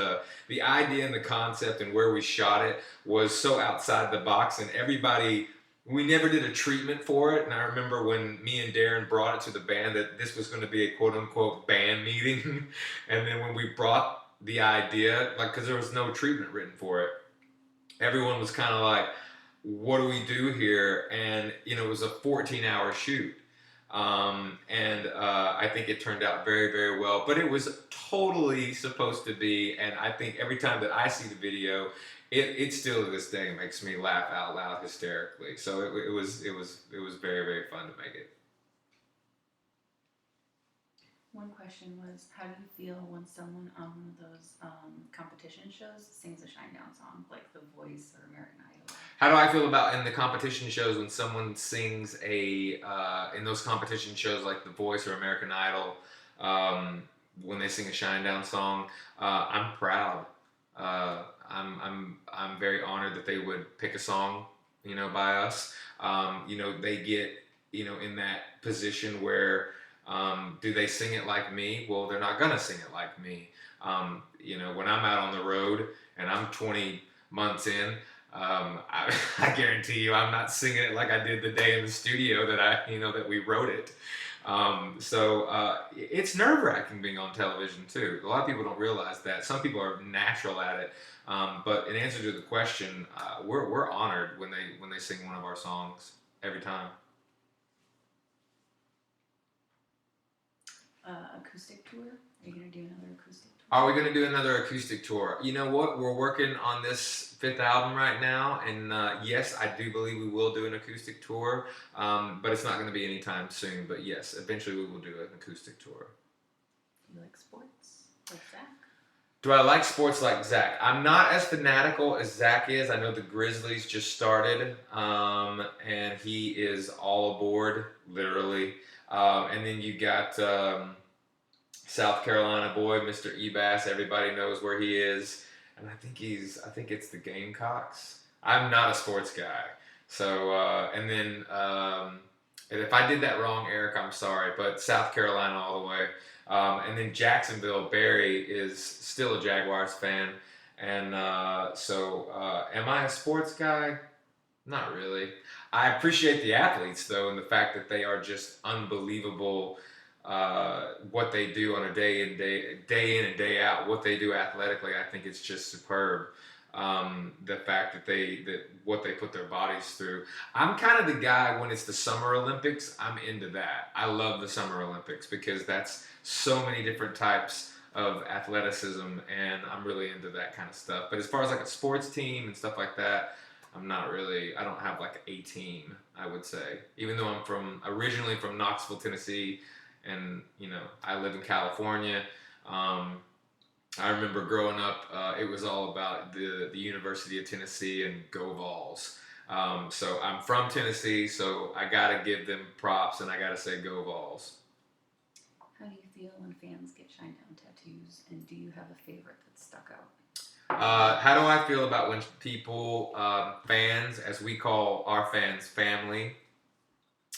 the idea and the concept and where we shot it was so outside the box, and we never did a treatment for it. And I remember when me and Darren brought it to the band that this was going to be a quote-unquote band meeting. And then when we brought the idea, because there was no treatment written for it, everyone was kind of like, what do we do here? And it was a 14-hour shoot, and I think it turned out very, very well, but it was totally supposed to be. And I think every time that I see the video, it still to this day makes me laugh out loud hysterically. So it was very, very fun to make it. One question was, how do you feel when someone on one of those competition shows sings a Shinedown song, like The Voice or American Idol? How do I feel about in the competition shows when someone sings in those competition shows like The Voice or American Idol, when they sing a Shinedown song? I'm proud. I'm very honored that they would pick a song, by us. They get, in that position where, do they sing it like me? Well, they're not gonna sing it like me. When I'm out on the road and I'm 20 months in, I guarantee you I'm not singing it like I did the day in the studio that we wrote it. So it's nerve-wracking being on television too. A lot of people don't realize that. Some people are natural at it. But in answer to the question, we're honored when they sing one of our songs every time. Acoustic tour? Are you going to do another acoustic tour? Are we going to do another acoustic tour? You know what? We're working on this 5th album right now, and yes, I do believe we will do an acoustic tour, but it's not going to be anytime soon. But yes, eventually we will do an acoustic tour. Do you like sports like Zach? Do I like sports like Zach? I'm not as fanatical as Zach is. I know the Grizzlies just started, and he is all aboard, literally. And then you got South Carolina boy, Mr. Ebass. Everybody knows where he is, and I think it's the Gamecocks. I'm not a sports guy, so and then and if I did that wrong, Eric, I'm sorry, but South Carolina all the way. And then Jacksonville, Barry is still a Jaguars fan, and so am I a sports guy? Not really. I appreciate the athletes though, and the fact that they are just unbelievable. What they do on a day in and day out, what they do athletically, I think it's just superb. The fact that what they put their bodies through. I'm kind of the guy when it's the Summer Olympics. I'm into that. I love the Summer Olympics because that's so many different types of athleticism, and I'm really into that kind of stuff. But as far as like a sports team and stuff like that, I'm not really, I don't have like a team, I would say. Even though I'm originally from Knoxville, Tennessee, and, you know, I live in California. Um, I remember growing up, it was all about the University of Tennessee and go Vols. So I'm from Tennessee, so I gotta give them props and I gotta say go Vols. How do you feel when fans get Shinedown tattoos, and do you have a favorite that stuck out? How do I feel about when people, fans, as we call our fans, family,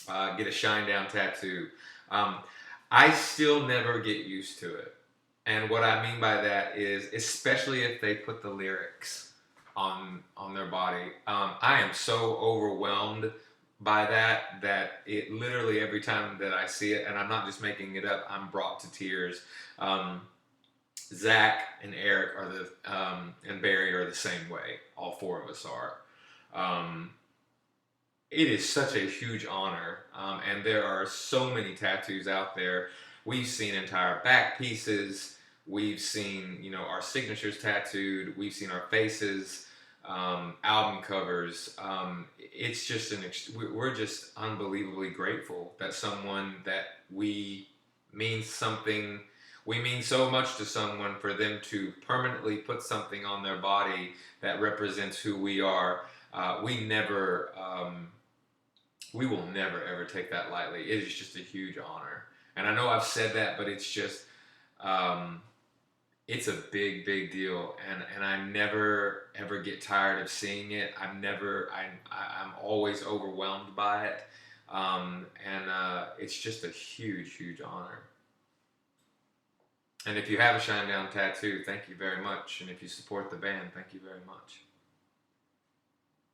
get a Shinedown tattoo? Um, I still never get used to it. And what I mean by that is, especially if they put the lyrics on their body, I am so overwhelmed by that it literally every time that I see it, and I'm not just making it up, I'm brought to tears. Zach and Eric are and Barry are the same way. All four of us are. It is such a huge honor, and there are so many tattoos out there. We've seen entire back pieces. We've seen, you know, our signatures tattooed. We've seen our faces, album covers. It's just we're just unbelievably grateful that someone that we mean something. We mean so much to someone, for them to permanently put something on their body that represents who we are. We will never ever take that lightly. It is just a huge honor. And I know I've said that, but it's just, it's a big, big deal. And I never ever get tired of seeing it. I'm always overwhelmed by it. It's just a huge, huge honor. And if you have a Shinedown tattoo, thank you very much. And if you support the band, thank you very much.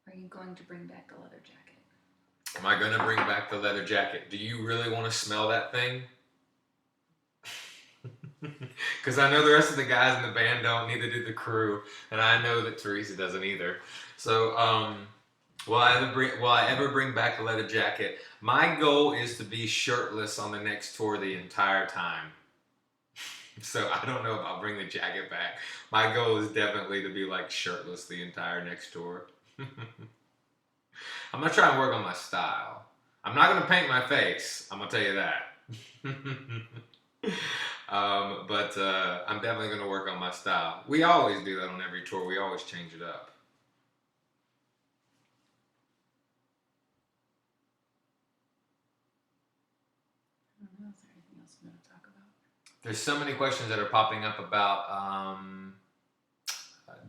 Are you going to bring back the leather jacket? Am I going to bring back the leather jacket? Do you really want to smell that thing? Because I know the rest of the guys in the band don't, neither did the crew. And I know that Teresa doesn't either. So, will I ever bring back the leather jacket? My goal is to be shirtless on the next tour the entire time. So I don't know if I'll bring the jacket back. My goal is definitely to be like shirtless the entire next tour. I'm gonna try and work on my style. I'm not gonna paint my face, I'm gonna tell you that. But I'm definitely gonna work on my style. We always do that on every tour. We always change it up. I don't know, is there anything else you want to talk about? There's so many questions that are popping up about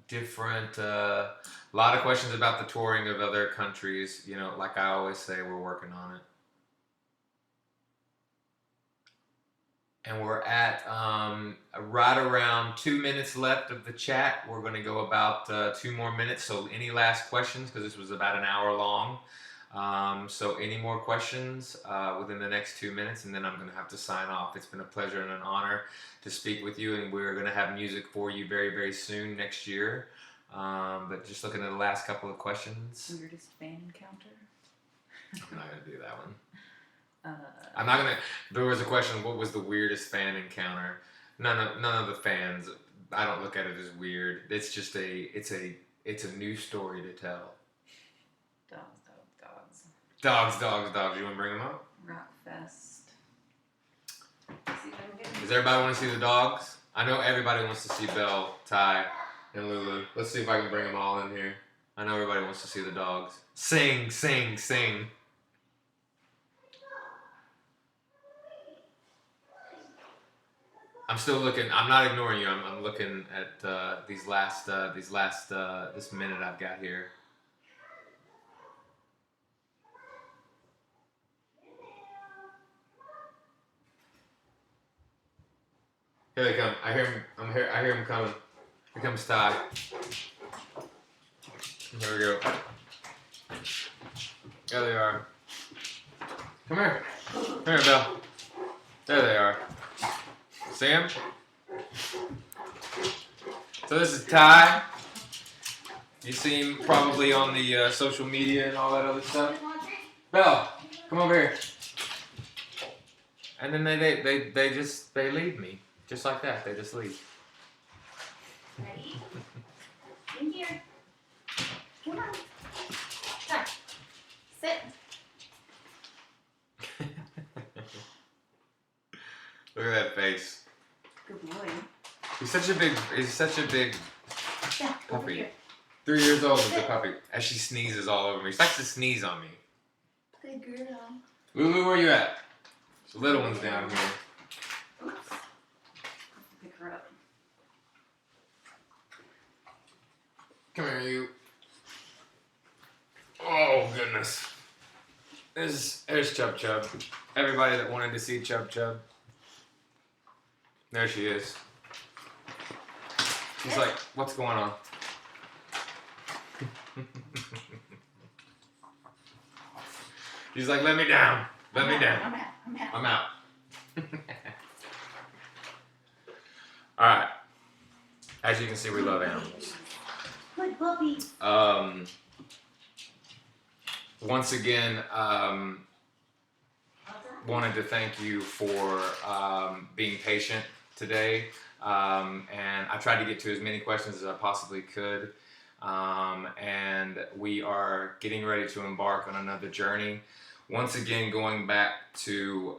different, a lot of questions about the touring of other countries. You know, like I always say, we're working on it. And we're at right around 2 minutes left of the chat. We're going to go about 2 more minutes. So any last questions? Because this was about an hour long. So any more questions within the next 2 minutes, and then I'm going to have to sign off. It's been a pleasure and an honor to speak with you, and we're going to have music for you very, very soon next year. But just looking at the last couple of questions. Weirdest fan encounter? I'm not going to do that one. I'm not gonna. There was a question. What was the weirdest fan encounter? None of the fans. I don't look at it as weird. It's just it's a new story to tell. Dogs. Dogs. You want to bring them up? Rockfest. Does everybody want to see the dogs? I know everybody wants to see Belle, Ty, and Lulu. Let's see if I can bring them all in here. I know everybody wants to see the dogs. Sing. I'm still looking. I'm not ignoring you. I'm looking at this minute I've got here. Here they come. I hear him. I hear him coming. Here comes Ty. Here we go. There they are. Come here. Come here, Belle. There they are. Sam? So this is Ty. You see him probably on the social media and all that other stuff. Belle, come over here. And then they leave me. Just like that, they just leave. Ready? In here. Come on. Look at that face. Good boy. He's such a big Yeah, over puppy. here. 3 years old as a puppy. As she sneezes all over me. She likes to sneeze on me. Good girl. Lulu, where you at? The little one's down here. Oops. I have to pick her up. Come here, you. Oh, goodness. There's Chub Chub. Everybody that wanted to see Chub Chub. There she is. She's like, what's going on? She's like, let me down. Let me down. I'm out. Alright. As you can see, we love animals. Good puppy. Once again, wanted to thank you for being patient today. And I tried to get to as many questions as I possibly could. And we are getting ready to embark on another journey. Once again, going back to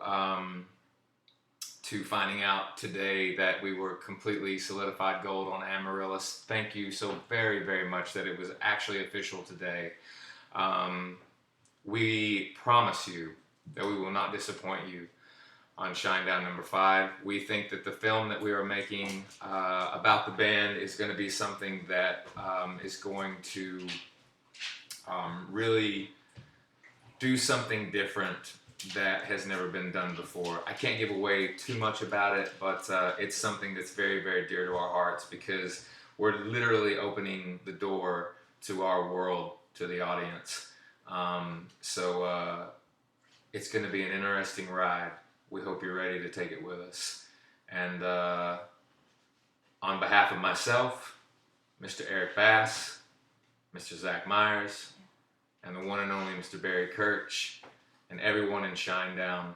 finding out today that we were completely solidified gold on Amaryllis. Thank you so very, very much that it was actually official today. We promise you that we will not disappoint you on Shinedown number 5. We think that the film that we are making about the band is going to be something that is going to really do something different that has never been done before. I can't give away too much about it, but it's something that's very, very dear to our hearts because we're literally opening the door to our world, to the audience. So it's going to be an interesting ride. We hope you're ready to take it with us. And on behalf of myself, Mr. Eric Bass, Mr. Zac Myers, and the one and only Mr. Barry Kirch, and everyone in Shinedown,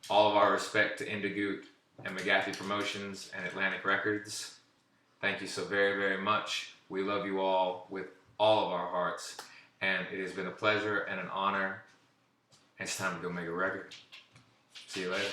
all of our respect to Indigoot and McGaffey Promotions and Atlantic Records. Thank you so very, very much. We love you all with all of our hearts, and it has been a pleasure and an honor. It's time to go make a record. See you later.